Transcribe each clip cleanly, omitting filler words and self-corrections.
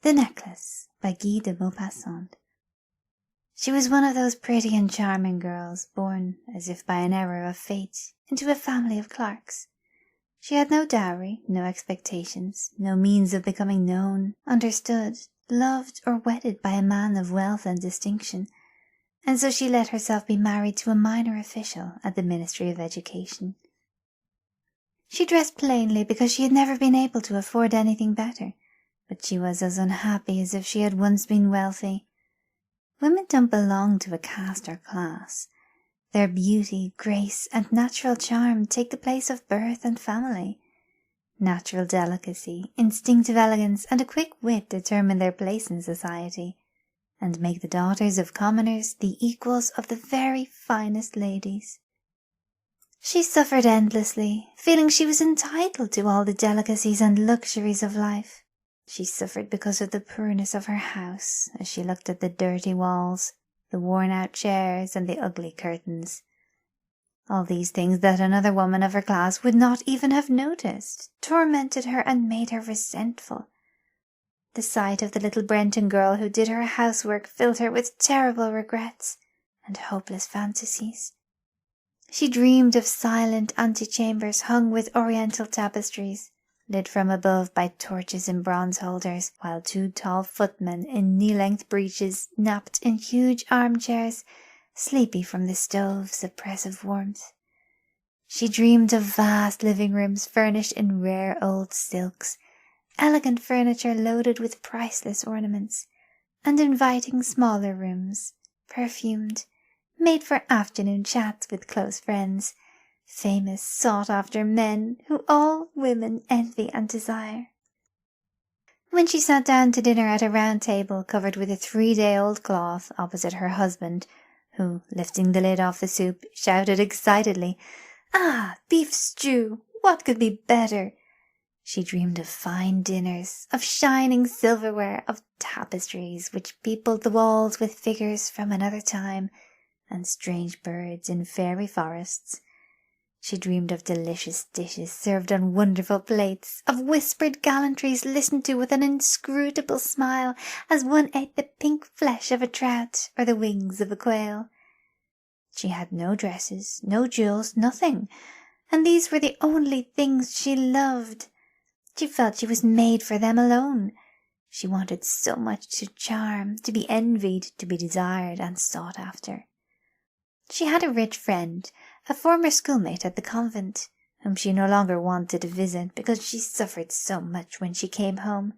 The Necklace by Guy de Maupassant. She was one of those pretty and charming girls, born, as if by an error of fate, into a family of clerks. She had no dowry, no expectations, no means of becoming known, understood, loved or wedded by a man of wealth and distinction, and so she let herself be married to a minor official at the Ministry of Education. She dressed plainly because she had never been able to afford anything better, but she was as unhappy as if she had once been wealthy. Women don't belong to a caste or class. Their beauty, grace, and natural charm take the place of birth and family. Natural delicacy, instinctive elegance, and a quick wit determine their place in society, and make the daughters of commoners the equals of the very finest ladies. She suffered endlessly, feeling she was entitled to all the delicacies and luxuries of life. She suffered because of the poorness of her house, as she looked at the dirty walls, the worn-out chairs, and the ugly curtains. All these things that another woman of her class would not even have noticed tormented her and made her resentful. The sight of the little Brenton girl who did her housework filled her with terrible regrets and hopeless fantasies. She dreamed of silent antechambers hung with oriental tapestries, lit from above by torches in bronze holders, while two tall footmen in knee-length breeches napped in huge armchairs, sleepy from the stove's oppressive warmth. She dreamed of vast living rooms furnished in rare old silks, elegant furniture loaded with priceless ornaments, and inviting smaller rooms, perfumed, made for afternoon chats with close friends, famous sought-after men who all women envy and desire. When she sat down to dinner at a round table covered with a 3-day-old cloth opposite her husband, who, lifting the lid off the soup, shouted excitedly, "Ah, beef stew! What could be better?" She dreamed of fine dinners, of shining silverware, of tapestries which peopled the walls with figures from another time, and strange birds in fairy forests. She dreamed of delicious dishes served on wonderful plates, of whispered gallantries listened to with an inscrutable smile as one ate the pink flesh of a trout or the wings of a quail. She had no dresses, no jewels, nothing, and these were the only things she loved. She felt she was made for them alone. She wanted so much to charm, to be envied, to be desired and sought after. She had a rich friend, a former schoolmate at the convent, whom she no longer wanted to visit because she suffered so much when she came home.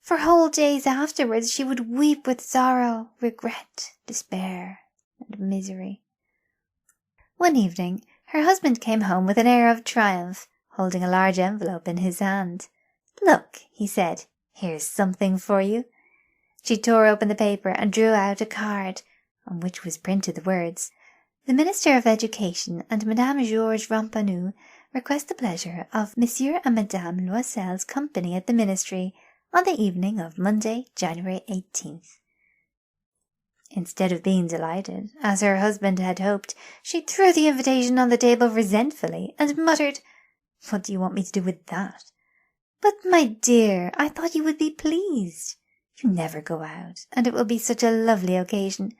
For whole days afterwards she would weep with sorrow, regret, despair, and misery. One evening her husband came home with an air of triumph, holding a large envelope in his hand. "Look," he said, "here's something for you." She tore open the paper and drew out a card, on which was printed the words, "The Minister of Education and Madame Georges Ramponneau request the pleasure of Monsieur and Madame Loisel's company at the Ministry on the evening of Monday, January 18th. Instead of being delighted, as her husband had hoped, she threw the invitation on the table resentfully and muttered, "What do you want me to do with that?" "But, my dear, I thought you would be pleased. You never go out, and it will be such a lovely occasion.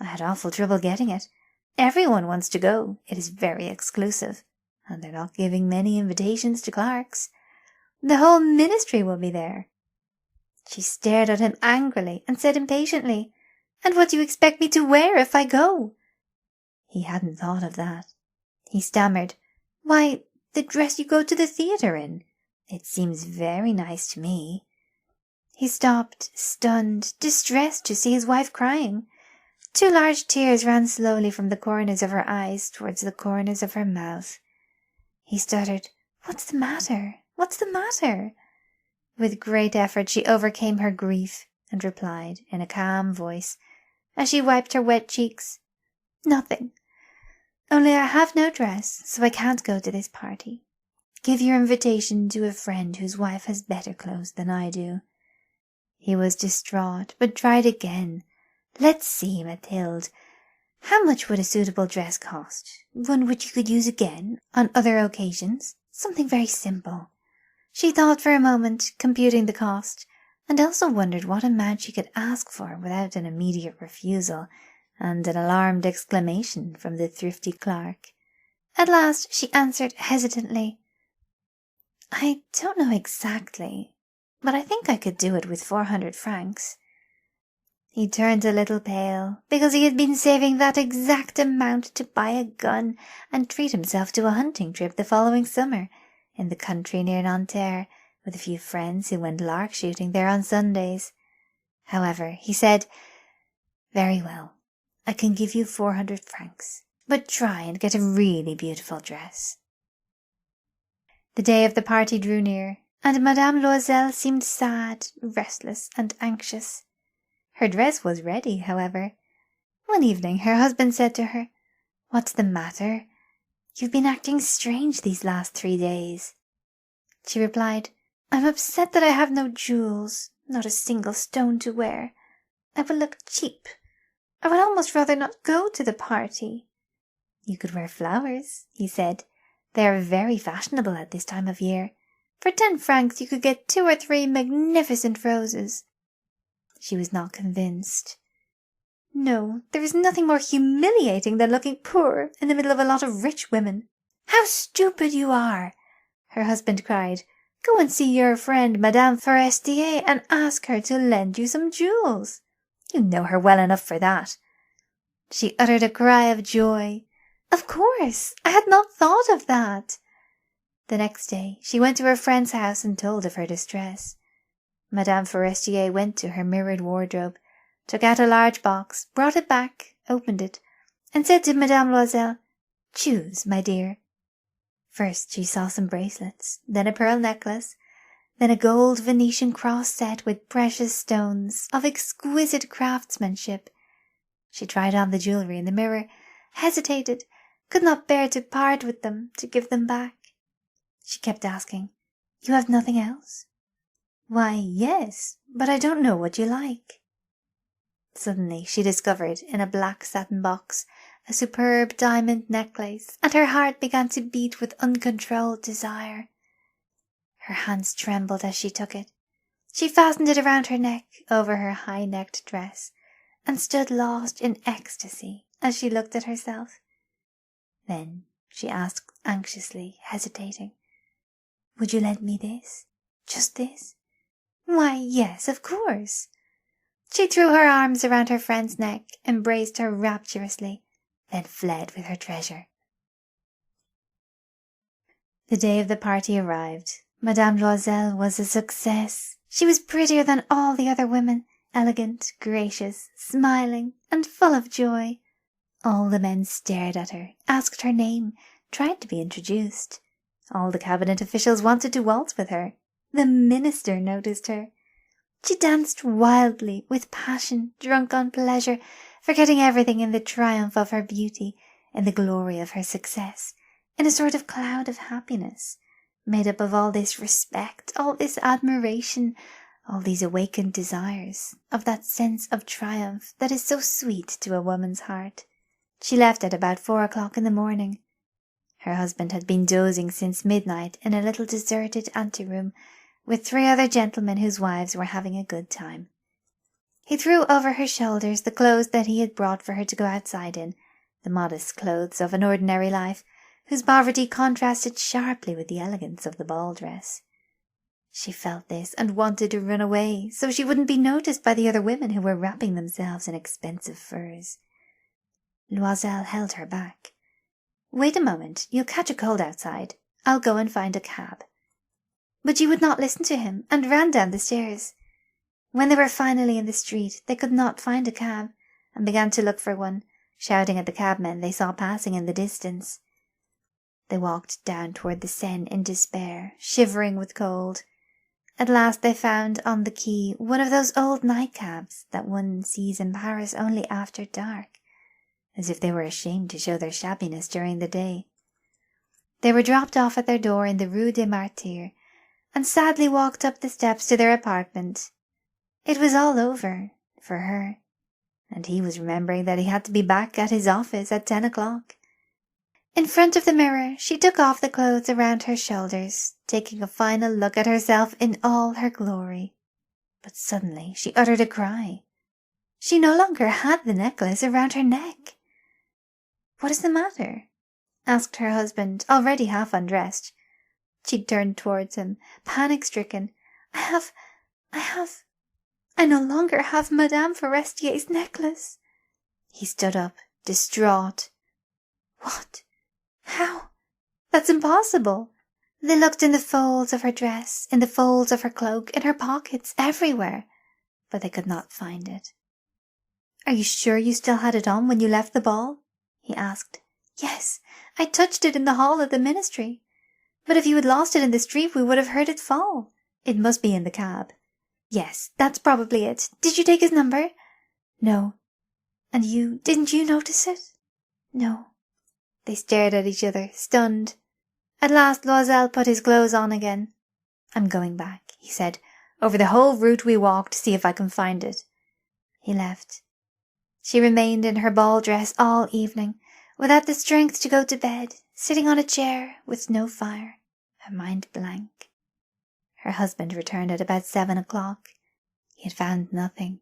I had awful trouble getting it. Everyone wants to go. It is very exclusive, and they're not giving many invitations to clerks. The whole ministry will be there." She stared at him angrily and said impatiently, "And what do you expect me to wear if I go?" He hadn't thought of that. He stammered, "Why, the dress you go to the theatre in. It seems very nice to me." He stopped, stunned, distressed to see his wife crying. 2 large tears ran slowly from the corners of her eyes towards the corners of her mouth. He stuttered, "What's the matter? What's the matter?" With great effort she overcame her grief and replied in a calm voice, as she wiped her wet cheeks, "Nothing. Only I have no dress, so I can't go to this party. Give your invitation to a friend whose wife has better clothes than I do." He was distraught, but tried again. "Let's see, Mathilde. How much would a suitable dress cost? One which you could use again, on other occasions? Something very simple." She thought for a moment, computing the cost, and also wondered what amount she could ask for without an immediate refusal and an alarmed exclamation from the thrifty clerk. At last she answered hesitantly, "I don't know exactly, but I think I could do it with 400 francs. He turned a little pale, because he had been saving that exact amount to buy a gun and treat himself to a hunting trip the following summer, in the country near Nanterre, with a few friends who went lark shooting there on Sundays. However, he said, "Very well, I can give you 400 francs, but try and get a really beautiful dress." The day of the party drew near, and Madame Loisel seemed sad, restless, and anxious. Her dress was ready, however. One evening her husband said to her, "What's the matter? You've been acting strange these last 3 days." She replied, "I'm upset that I have no jewels, not a single stone to wear. I will look cheap. I would almost rather not go to the party." "You could wear flowers," he said. "They are very fashionable at this time of year. For 10 francs you could get 2 or 3 magnificent roses." She was not convinced. "No, there is nothing more humiliating than looking poor in the middle of a lot of rich women." "How stupid you are!" her husband cried. "Go and see your friend Madame Forestier and ask her to lend you some jewels. You know her well enough for that." She uttered a cry of joy. "Of course, I had not thought of that." The next day she went to her friend's house and told of her distress. Madame Forestier went to her mirrored wardrobe, took out a large box, brought it back, opened it, and said to Madame Loisel, "Choose, my dear." First she saw some bracelets, then a pearl necklace, then a gold Venetian cross set with precious stones of exquisite craftsmanship. She tried on the jewellery in the mirror, hesitated, could not bear to part with them, to give them back. She kept asking, "You have nothing else?" "Why, yes, but I don't know what you like." Suddenly she discovered in a black satin box a superb diamond necklace, and her heart began to beat with uncontrolled desire. Her hands trembled as she took it. She fastened it around her neck over her high-necked dress, and stood lost in ecstasy as she looked at herself. Then she asked anxiously, hesitating, "Would you lend me this? Just this?" "Why, yes, of course." She threw her arms around her friend's neck, embraced her rapturously, then fled with her treasure. The day of the party arrived. Madame Loisel was a success. She was prettier than all the other women, elegant, gracious, smiling, and full of joy. All the men stared at her, asked her name, tried to be introduced. All the cabinet officials wanted to waltz with her. The minister noticed her. She danced wildly, with passion, drunk on pleasure, forgetting everything in the triumph of her beauty, in the glory of her success, in a sort of cloud of happiness, made up of all this respect, all this admiration, all these awakened desires, of that sense of triumph that is so sweet to a woman's heart. She left at about 4 o'clock in the morning. Her husband had been dozing since midnight in a little deserted anteroom, with 3 other gentlemen whose wives were having a good time. He threw over her shoulders the clothes that he had brought for her to go outside in, the modest clothes of an ordinary life, whose poverty contrasted sharply with the elegance of the ball dress. She felt this and wanted to run away, so she wouldn't be noticed by the other women who were wrapping themselves in expensive furs. Loisel held her back. "Wait a moment, you'll catch a cold outside. I'll go and find a cab." But she would not listen to him, and ran down the stairs. When they were finally in the street, they could not find a cab, and began to look for one, shouting at the cabmen they saw passing in the distance. They walked down toward the Seine in despair, shivering with cold. At last they found on the quay one of those old nightcabs that one sees in Paris only after dark, as if they were ashamed to show their shabbiness during the day. They were dropped off at their door in the Rue des Martyrs, and sadly walked up the steps to their apartment. It was all over, for her, and he was remembering that he had to be back at his office at 10 o'clock. In front of the mirror she took off the clothes around her shoulders, taking a final look at herself in all her glory. But suddenly she uttered a cry. She no longer had the necklace around her neck. "What is the matter?" asked her husband, already half undressed. She turned towards him, panic-stricken. I no longer have Madame Forestier's necklace." He stood up, distraught. "What? How? That's impossible." They looked in the folds of her dress, in the folds of her cloak, in her pockets, everywhere, but they could not find it. "Are you sure you still had it on when you left the ball?" he asked. "Yes, I touched it in the hall of the ministry. But if you had lost it in the street, we would have heard it fall. It must be in the cab." "Yes, that's probably it. Did you take his number?" "No." "And didn't you notice it?" "No." They stared at each other, stunned. At last Loisel put his clothes on again. "I'm going back," he said, "over the whole route we walked, to see if I can find it." He left. She remained in her ball dress all evening, without the strength to go to bed, sitting on a chair, with no fire, her mind blank. Her husband returned at about 7 o'clock. He had found nothing.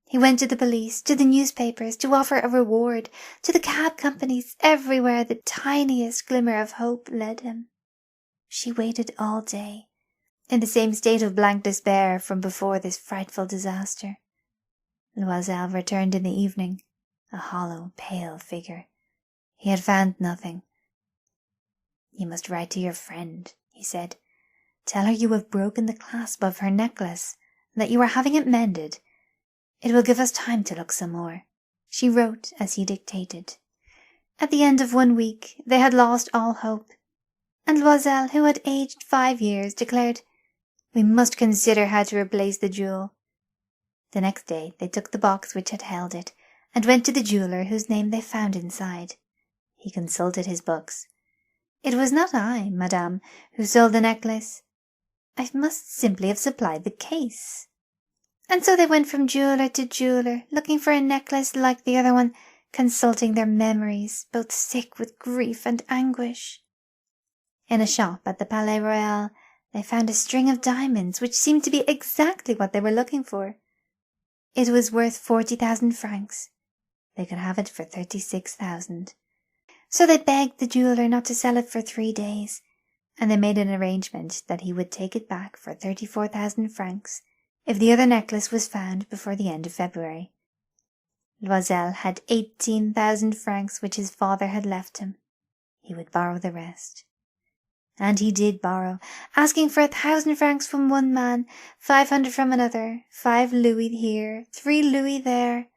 He went to the police, to the newspapers, to offer a reward, to the cab companies. Everywhere the tiniest glimmer of hope led him. She waited all day, in the same state of blank despair from before this frightful disaster. Loisel returned in the evening, a hollow, pale figure. He had found nothing. "You must write to your friend," he said. "Tell her you have broken the clasp of her necklace, and that you are having it mended. It will give us time to look some more." She wrote as he dictated. At the end of 1 week they had lost all hope, and Loisel, who had aged 5 years, declared, "We must consider how to replace the jewel." The next day they took the box which had held it, and went to the jeweller whose name they found inside. He consulted his books. "It was not I, madame, who sold the necklace. I must simply have supplied the case." And so they went from jeweller to jeweller, looking for a necklace like the other one, consulting their memories, both sick with grief and anguish. In a shop at the Palais Royal they found a string of diamonds which seemed to be exactly what they were looking for. It was worth 40,000 francs. They could have it for 36,000. So they begged the jeweller not to sell it for 3 days, and they made an arrangement that he would take it back for 34,000 francs if the other necklace was found before the end of February. Loisel had 18,000 francs which his father had left him. He would borrow the rest. And he did borrow, asking for 1,000 francs from one man, 500 from another, 5 louis here, 3 louis there.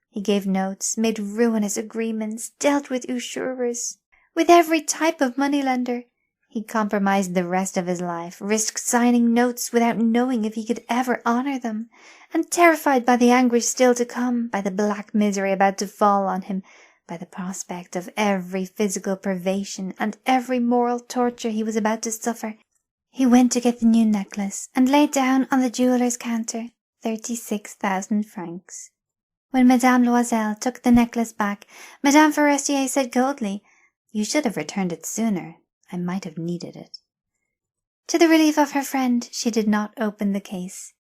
He gave notes, made ruinous agreements, dealt with usurers, with every type of moneylender. He compromised the rest of his life, risked signing notes without knowing if he could ever honour them, and terrified by the anguish still to come, by the black misery about to fall on him, by the prospect of every physical privation and every moral torture he was about to suffer, he went to get the new necklace and laid down on the jeweller's counter 36,000 francs. When Madame Loisel took the necklace back, Madame Forestier said coldly, "You should have returned it sooner. I might have needed it." To the relief of her friend, she did not open the case.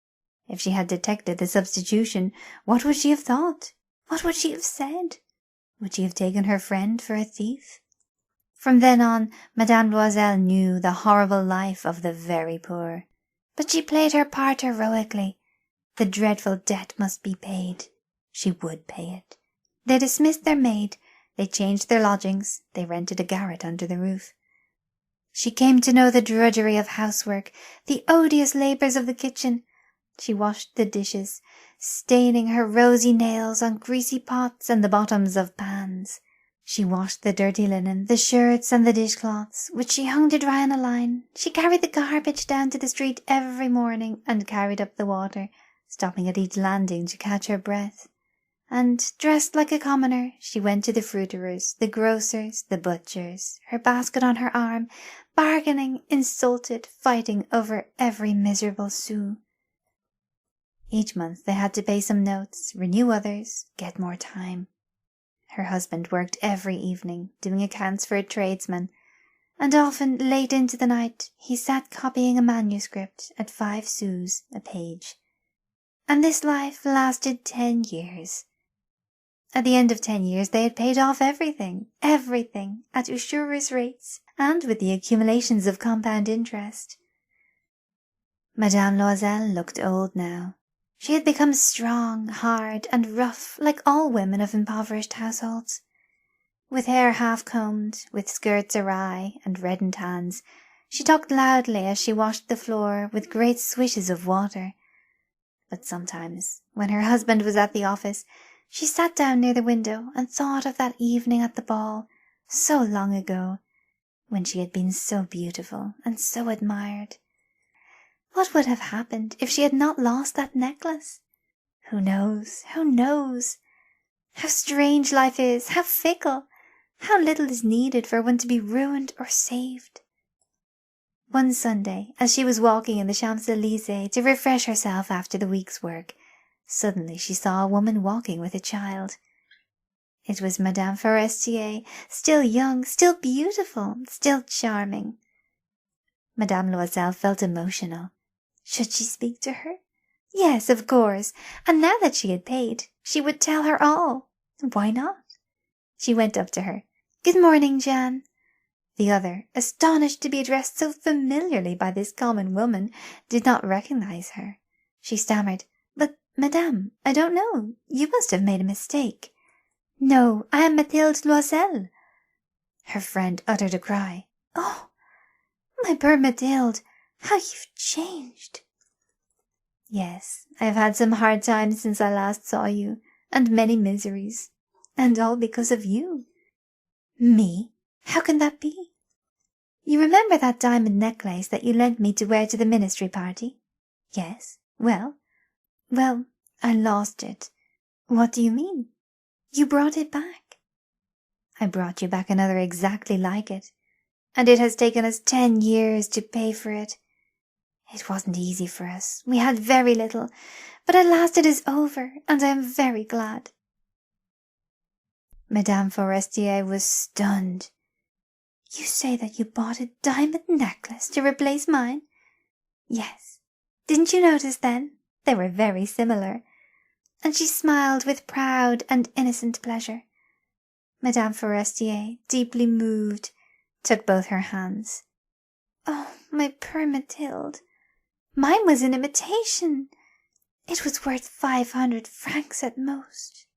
If she had detected the substitution, what would she have thought? What would she have said? Would she have taken her friend for a thief? From then on, Madame Loisel knew the horrible life of the very poor. But she played her part heroically. The dreadful debt must be paid. She would pay it. They dismissed their maid. They changed their lodgings. They rented a garret under the roof. She came to know the drudgery of housework, the odious labours of the kitchen. She washed the dishes, staining her rosy nails on greasy pots and the bottoms of pans. She washed the dirty linen, the shirts and the dishcloths, which she hung to dry on a line. She carried the garbage down to the street every morning and carried up the water, stopping at each landing to catch her breath. And, dressed like a commoner, she went to the fruiterers, the grocers, the butchers, her basket on her arm, bargaining, insulted, fighting over every miserable sou. Each month they had to pay some notes, renew others, get more time. Her husband worked every evening, doing accounts for a tradesman, and often late into the night he sat copying a manuscript at 5 sous a page. And this life lasted 10 years. At the end of 10 years they had paid off everything, at usurer's rates, and with the accumulations of compound interest. Madame Loisel looked old now. She had become strong, hard, and rough like all women of impoverished households. With hair half-combed, with skirts awry and reddened hands, she talked loudly as she washed the floor with great swishes of water. But sometimes, when her husband was at the office, she sat down near the window and thought of that evening at the ball, so long ago, when she had been so beautiful and so admired. What would have happened if she had not lost that necklace? Who knows? Who knows? How strange life is, how fickle, how little is needed for one to be ruined or saved. One Sunday, as she was walking in the Champs-Élysées to refresh herself after the week's work, suddenly she saw a woman walking with a child. It was Madame Forestier, still young, still beautiful, still charming. Madame Loisel felt emotional. Should she speak to her? Yes, of course, and now that she had paid, she would tell her all. Why not? She went up to her. "Good morning, Jeanne." The other, astonished to be addressed so familiarly by this common woman, did not recognize her. She stammered, "But, Madame, I don't know. You must have made a mistake." "No, I am Mathilde Loisel." Her friend uttered a cry. "Oh, my poor Mathilde, how you've changed." "Yes, I've had some hard times since I last saw you, and many miseries, and all because of you." "Me? How can that be?" "You remember that diamond necklace that you lent me to wear to the ministry party?" "Yes. Well, I lost it." "What do you mean?" "You brought it back." "I brought you back another exactly like it, and it has taken us 10 years to pay for it. It wasn't easy for us. We had very little, but at last it is over, and I am very glad." Madame Forestier was stunned. "You say that you bought a diamond necklace to replace mine?" "Yes. Didn't you notice then? They were very similar." And she smiled with proud and innocent pleasure. Madame Forestier, deeply moved, took both her hands. "Oh, my poor Mathilde! Mine was an imitation. It was worth 500 francs at most."